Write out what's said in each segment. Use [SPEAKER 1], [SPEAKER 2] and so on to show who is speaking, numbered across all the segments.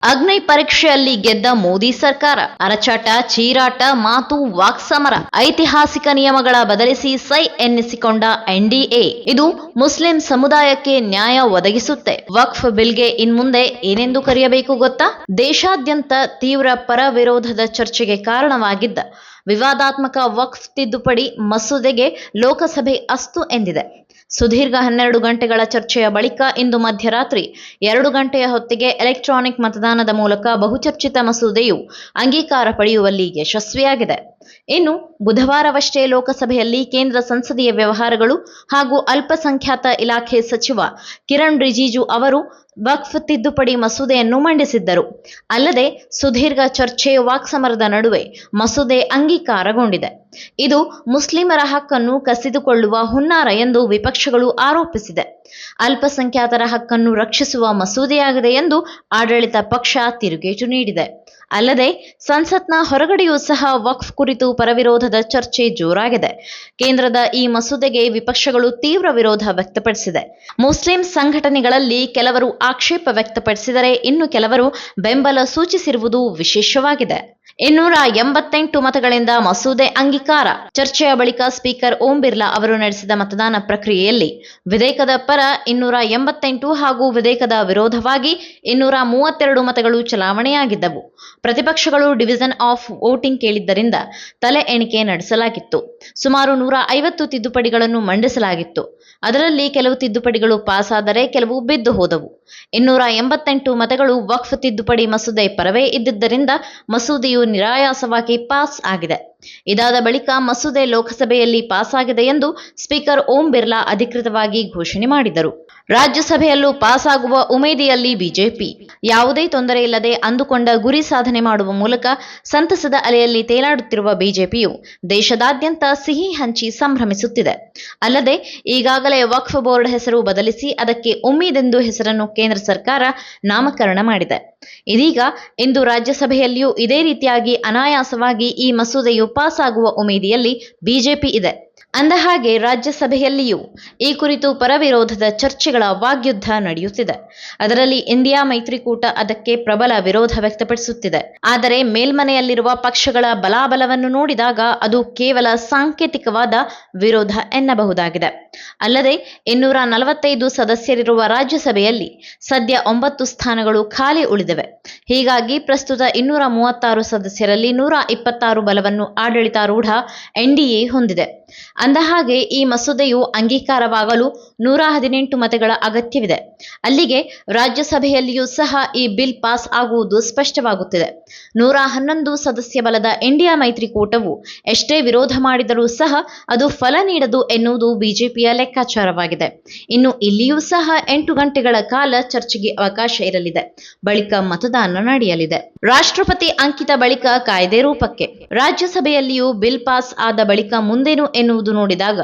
[SPEAKER 1] ಅಗ್ನಿ ಪರೀಕ್ಷೆಯಲ್ಲಿ ಗೆದ್ದ ಮೋದಿ ಸರ್ಕಾರ. ಅರಚಾಟ, ಚೀರಾಟ, ಮಾತು, ವಾಕ್ಸಮರ. ಐತಿಹಾಸಿಕ ನಿಯಮಗಳ ಬದಲಿಸಿ ಸೈ ಎನ್ನಿಸಿಕೊಂಡ ಎನ್ಡಿಎ. ಇದು ಮುಸ್ಲಿಂ ಸಮುದಾಯಕ್ಕೆ ನ್ಯಾಯ ಒದಗಿಸುತ್ತೆ. ವಕ್ಫ್ ಬಿಲ್ಗೆ ಇನ್ಮುಂದೆ ಏನೆಂದು ಕರೆಯಬೇಕು ಗೊತ್ತಾ? ದೇಶಾದ್ಯಂತ ತೀವ್ರ ಪರ ವಿರೋಧದ ಚರ್ಚೆಗೆ ಕಾರಣವಾಗಿದ್ದ ವಿವಾದಾತ್ಮಕ ವಕ್ಫ್ ತಿದ್ದುಪಡಿ ಮಸೂದೆಗೆ ಲೋಕಸಭೆ ಅಸ್ತು ಎಂದಿದೆ. ಸುದೀರ್ಘ 12 ಗಂಟೆಗಳ ಚರ್ಚೆಯ ಬಳಿಕ ಇಂದು ಮಧ್ಯರಾತ್ರಿ 2 ಗಂಟೆಯ ಹೊತ್ತಿಗೆ ಎಲೆಕ್ಟ್ರಾನಿಕ್ ಮತದಾನದ ಮೂಲಕ ಬಹುಚರ್ಚಿತ ಮಸೂದೆಯು ಅಂಗೀಕಾರ ಪಡೆಯುವಲ್ಲಿ ಯಶಸ್ವಿಯಾಗಿದೆ. ಇನ್ನು ಬುಧವಾರವಷ್ಟೇ ಲೋಕಸಭೆಯಲ್ಲಿ ಕೇಂದ್ರ ಸಂಸದೀಯ ವ್ಯವಹಾರಗಳು ಹಾಗೂ ಅಲ್ಪಸಂಖ್ಯಾತ ಇಲಾಖೆ ಸಚಿವ ಕಿರಣ್ ರಿಜಿಜು ಅವರು ವಕ್ಫ್ ತಿದ್ದುಪಡಿ ಮಸೂದೆಯನ್ನು ಮಂಡಿಸಿದ್ದರು. ಅಲ್ಲದೆ ಸುದೀರ್ಘ ಚರ್ಚೆ, ವಾಕ್ಸಮರದ ನಡುವೆ ಮಸೂದೆ ಅಂಗೀಕಾರಗೊಂಡಿದೆ. ಇದು ಮುಸ್ಲಿಮರ ಹಕ್ಕನ್ನು ಕಸಿದುಕೊಳ್ಳುವ ಹುನ್ನಾರ ಎಂದು ವಿಪಕ್ಷಗಳು ಆರೋಪಿಸಿದೆ. ಅಲ್ಪಸಂಖ್ಯಾತರ ಹಕ್ಕನ್ನು ರಕ್ಷಿಸುವ ಮಸೂದೆಯಾಗಿದೆ ಎಂದು ಆಡಳಿತ ಪಕ್ಷ ತಿರುಗೇಟು ನೀಡಿದೆ. ಅಲ್ಲದೆ ಸಂಸತ್ನ ಹೊರಗಡೆಯೂ ಸಹ ವಕ್ಫ್ ಕುರಿತು ಪರವಿರೋಧದ ಚರ್ಚೆ ಜೋರಾಗಿದೆ. ಕೇಂದ್ರದ ಈ ಮಸೂದೆಗೆ ವಿಪಕ್ಷಗಳು ತೀವ್ರ ವಿರೋಧ ವ್ಯಕ್ತಪಡಿಸಿದೆ. ಮುಸ್ಲಿಂ ಸಂಘಟನೆಗಳಲ್ಲಿ ಕೆಲವರು ಆಕ್ಷೇಪ ವ್ಯಕ್ತಪಡಿಸಿದರೆ ಇನ್ನು ಕೆಲವರು ಬೆಂಬಲ ಸೂಚಿಸಿರುವುದು ವಿಶೇಷವಾಗಿದೆ. 288 ಮತಗಳಿಂದ ಮಸೂದೆ ಅಂಗೀಕಾರ. ಚರ್ಚೆಯ ಬಳಿಕ ಸ್ಪೀಕರ್ ಓಂ ಬಿರ್ಲಾ ಅವರು ನಡೆಸಿದ ಮತದಾನ ಪ್ರಕ್ರಿಯೆಯಲ್ಲಿ ವಿಧೇಯಕದ ಪರ 288 ಹಾಗೂ ವಿಧೇಯಕದ ವಿರೋಧವಾಗಿ 232 ಮತಗಳು ಚಲಾವಣೆಯಾಗಿದ್ದವು. ಪ್ರತಿಪಕ್ಷಗಳು ಡಿವಿಷನ್ ಆಫ್ ವೋಟಿಂಗ್ ಕೇಳಿದ್ದರಿಂದ ತಲೆ ಎಣಿಕೆ ನಡೆಸಲಾಗಿತ್ತು. ಸುಮಾರು 150 ತಿದ್ದುಪಡಿಗಳನ್ನು ಮಂಡಿಸಲಾಗಿತ್ತು. ಅದರಲ್ಲಿ ಕೆಲವು ತಿದ್ದುಪಡಿಗಳು ಪಾಸ್ ಆದರೆ ಕೆಲವು ಬಿದ್ದು ಹೋದವು. 288 ಮತಗಳು ವಕ್ಫ್ ತಿದ್ದುಪಡಿ ಮಸೂದೆ ಪರವೇ ಇದ್ದಿದ್ದರಿಂದ ಮಸೂದೆಯು ನಿರಾಯಾಸವಾಗಿ ಪಾಸ್ ಆಗಿದೆ. ಇದಾದ ಬಳಿಕ ಮಸೂದೆ ಲೋಕಸಭೆಯಲ್ಲಿ ಪಾಸ್ ಆಗಿದೆ ಎಂದು ಸ್ಪೀಕರ್ ಓಂ ಬಿರ್ಲಾ ಅಧಿಕೃತವಾಗಿ ಘೋಷಣೆ ಮಾಡಿದರು. ರಾಜ್ಯಸಭೆಯಲ್ಲೂ ಪಾಸ್ ಆಗುವ ಉಮೇದಿಯಲ್ಲಿ ಬಿಜೆಪಿ. ಯಾವುದೇ ತೊಂದರೆ ಇಲ್ಲದೆ ಅಂದುಕೊಂಡ ಗುರಿ ಸಾಧನೆ ಮಾಡುವ ಮೂಲಕ ಸಂತಸದ ಅಲೆಯಲ್ಲಿ ತೇಲಾಡುತ್ತಿರುವ ಬಿಜೆಪಿಯು ದೇಶದಾದ್ಯಂತ ಸಿಹಿ ಹಂಚಿ ಸಂಭ್ರಮಿಸುತ್ತಿದೆ. ಅಲ್ಲದೆ ಈಗಾಗಲೇ ವಕ್ಫ್ ಬೋರ್ಡ್ ಹೆಸರು ಬದಲಿಸಿ ಅದಕ್ಕೆ ಉಮ್ಮೀದ್ ಎಂದು ಹೆಸರನ್ನು ಕೇಂದ್ರ ಸರ್ಕಾರ ನಾಮಕರಣ ಮಾಡಿದೆ. ಇದೀಗ ಇಂದು ರಾಜ್ಯಸಭೆಯಲ್ಲಿಯೂ ಇದೇ ರೀತಿಯಾಗಿ ಅನಾಯಾಸವಾಗಿ ಈ ಮಸೂದೆಯು ಪಾಸ್ ಆಗುವ ಉಮೇದಿಯಲ್ಲಿ ಬಿಜೆಪಿ ಇದೆ. ಅಂದಹಾಗೆ ರಾಜ್ಯಸಭೆಯಲ್ಲಿಯೂ ಈ ಕುರಿತು ಪರವಿರೋಧದ ಚರ್ಚೆಗಳ ವಾಗ್ಯುದ್ಧ ನಡೆಯುತ್ತಿದೆ. ಅದರಲ್ಲಿ ಇಂಡಿಯಾ ಮೈತ್ರಿಕೂಟ ಅದಕ್ಕೆ ಪ್ರಬಲ ವಿರೋಧ ವ್ಯಕ್ತಪಡಿಸುತ್ತಿದೆ. ಆದರೆ ಮೇಲ್ಮನೆಯಲ್ಲಿರುವ ಪಕ್ಷಗಳ ಬಲಾಬಲವನ್ನು ನೋಡಿದಾಗ ಅದು ಕೇವಲ ಸಾಂಕೇತಿಕವಾದ ವಿರೋಧ ಎನ್ನಬಹುದಾಗಿದೆ. ಅಲ್ಲದೆ 245 ಸದಸ್ಯರಿರುವ ರಾಜ್ಯಸಭೆಯಲ್ಲಿ ಸದ್ಯ 9 ಸ್ಥಾನಗಳು ಖಾಲಿ ಉಳಿದಿವೆ. ಹೀಗಾಗಿ ಪ್ರಸ್ತುತ 236 ಸದಸ್ಯರಲ್ಲಿ 126 ಬಲವನ್ನು ಆಡಳಿತಾರೂಢ ಎನ್ಡಿಎ ಹೊಂದಿದೆ. ಅಂದಹಾಗೆ ಈ ಮಸೂದೆಯು ಅಂಗೀಕಾರವಾಗಲು 118 ಮತಗಳ ಅಗತ್ಯವಿದೆ. ಅಲ್ಲಿಗೆ ರಾಜ್ಯಸಭೆಯಲ್ಲಿಯೂ ಸಹ ಈ ಬಿಲ್ ಪಾಸ್ ಆಗುವುದು ಸ್ಪಷ್ಟವಾಗುತ್ತಿದೆ. 111 ಸದಸ್ಯ ಬಲದ ಇಂಡಿಯಾ ಮೈತ್ರಿಕೂಟವು ಎಷ್ಟೇ ವಿರೋಧ ಮಾಡಿದರೂ ಸಹ ಅದು ಫಲ ನೀಡದು ಎನ್ನುವುದು ಬಿಜೆಪಿಯ ಲೆಕ್ಕಾಚಾರವಾಗಿದೆ. ಇನ್ನು ಇಲ್ಲಿಯೂ ಸಹ 8 ಗಂಟೆಗಳ ಕಾಲ ಚರ್ಚೆಗೆ ಅವಕಾಶ ಇರಲಿದೆ. ಬಳಿಕ ಮತದಾನ ನಡೆಯಲಿದೆ. ರಾಷ್ಟ್ರಪತಿ ಅಂಕಿತ ಬಳಿಕ ಕಾಯ್ದೆ ರೂಪಕ್ಕೆ. ರಾಜ್ಯಸಭೆಯಲ್ಲಿಯೂ ಬಿಲ್ ಪಾಸ್ ಆದ ಬಳಿಕ ಮುಂದೇನು ಎನ್ನುವುದು ನೋಡಿದಾಗ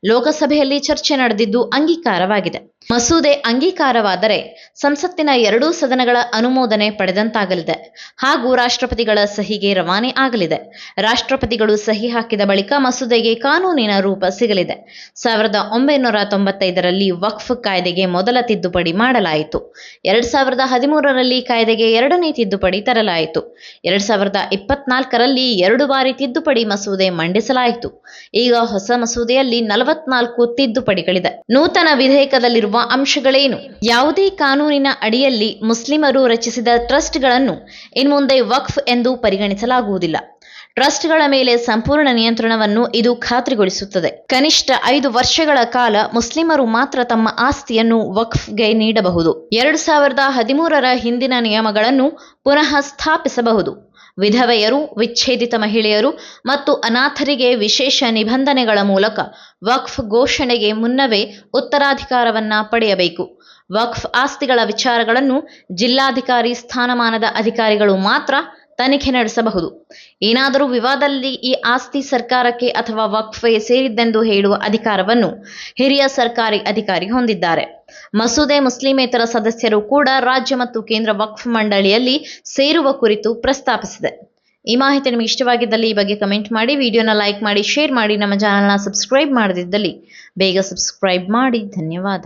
[SPEAKER 1] ಲೋಕಸಭೆಯಲ್ಲಿ ಚರ್ಚೆ ನಡೆದಿದ್ದು ಅಂಗೀಕಾರವಾಗಿದೆ. ಮಸೂದೆ ಅಂಗೀಕಾರವಾದರೆ ಸಂಸತ್ತಿನ 2 ಸದನಗಳ ಅನುಮೋದನೆ ಪಡೆದಂತಾಗಲಿದೆ ಹಾಗೂ ರಾಷ್ಟ್ರಪತಿಗಳ ಸಹಿಗೆ ರವಾನೆ ಆಗಲಿದೆ. ರಾಷ್ಟ್ರಪತಿಗಳು ಸಹಿ ಹಾಕಿದ ಬಳಿಕ ಮಸೂದೆಗೆ ಕಾನೂನಿನ ರೂಪ ಸಿಗಲಿದೆ. 1995ರಲ್ಲಿ ವಕ್ಫ್ ಕಾಯ್ದೆಗೆ ಮೊದಲ ತಿದ್ದುಪಡಿ ಮಾಡಲಾಯಿತು. 2013ರಲ್ಲಿ ಕಾಯ್ದೆಗೆ 2ನೇ ತಿದ್ದುಪಡಿ ತರಲಾಯಿತು. 2024ರಲ್ಲಿ 2 ಬಾರಿ ತಿದ್ದುಪಡಿ ಮಸೂದೆ ಮಂಡಿಸಲಾಯಿತು. ಈಗ ಹೊಸ ಮಸೂದೆಯಲ್ಲಿ 44 ತಿದ್ದುಪಡಿಗಳಿದೆ. ನೂತನ ವಿಧೇಯಕದಲ್ಲಿರುವ ಅಂಶಗಳೇನು? ಯಾವುದೇ ಕಾನೂನಿನ ಅಡಿಯಲ್ಲಿ ಮುಸ್ಲಿಮರು ರಚಿಸಿದ ಟ್ರಸ್ಟ್ಗಳನ್ನು ಇನ್ಮುಂದೆ ವಕ್ಫ್ ಎಂದು ಪರಿಗಣಿಸಲಾಗುವುದಿಲ್ಲ. ಟ್ರಸ್ಟ್ಗಳ ಮೇಲೆ ಸಂಪೂರ್ಣ ನಿಯಂತ್ರಣವನ್ನು ಇದು ಖಾತ್ರಿಗೊಳಿಸುತ್ತದೆ. ಕನಿಷ್ಠ 5 ವರ್ಷಗಳ ಕಾಲ ಮುಸ್ಲಿಮರು ಮಾತ್ರ ತಮ್ಮ ಆಸ್ತಿಯನ್ನು ವಕ್ಫ್ಗೆ ನೀಡಬಹುದು. 2013ರ ಹಿಂದಿನ ನಿಯಮಗಳನ್ನು ಪುನಃ ಸ್ಥಾಪಿಸಬಹುದು. ವಿಧವೆಯರು, ವಿಚ್ಛೇದಿತ ಮಹಿಳೆಯರು ಮತ್ತು ಅನಾಥರಿಗೆ ವಿಶೇಷ ನಿಬಂಧನೆಗಳ ಮೂಲಕ ವಕ್ಫ್ ಘೋಷಣೆಗೆ ಮುನ್ನವೇ ಉತ್ತರಾಧಿಕಾರವನ್ನ ಪಡೆಯಬೇಕು. ವಕ್ಫ್ ಆಸ್ತಿಗಳ ವಿಚಾರಗಳನ್ನು ಜಿಲ್ಲಾಧಿಕಾರಿ ಸ್ಥಾನಮಾನದ ಅಧಿಕಾರಿಗಳು ಮಾತ್ರ ತನಿಖೆ ನಡೆಸಬಹುದು. ಏನಾದರೂ ವಿವಾದದಲ್ಲಿ ಈ ಆಸ್ತಿ ಸರ್ಕಾರಕ್ಕೆ ಅಥವಾ ವಕ್ಫ್ಗೆ ಸೇರಿದ್ದೆಂದು ಹೇಳುವ ಅಧಿಕಾರವನ್ನು ಹಿರಿಯ ಸರ್ಕಾರಿ ಅಧಿಕಾರಿ ಹೊಂದಿದ್ದಾರೆ. ಮಸೂದೆ ಮುಸ್ಲಿಮೇತರ ಸದಸ್ಯರು ಕೂಡ ರಾಜ್ಯ ಮತ್ತು ಕೇಂದ್ರ ವಕ್ಫ್ ಮಂಡಳಿಯಲ್ಲಿ ಸೇರುವ ಕುರಿತು ಪ್ರಸ್ತಾಪಿಸಿದೆ. ಈ ಮಾಹಿತಿ ನಿಮಗೆ ಇಷ್ಟವಾಗಿದ್ದಲ್ಲಿ ಈ ಬಗ್ಗೆ ಕಮೆಂಟ್ ಮಾಡಿ, ವಿಡಿಯೋನ ಲೈಕ್ ಮಾಡಿ, ಶೇರ್ ಮಾಡಿ. ನಮ್ಮ ಚಾನೆಲ್ನ ಸಬ್ಸ್ಕ್ರೈಬ್ ಮಾಡದಿದ್ದಲ್ಲಿ ಬೇಗ ಸಬ್ಸ್ಕ್ರೈಬ್ ಮಾಡಿ. ಧನ್ಯವಾದ.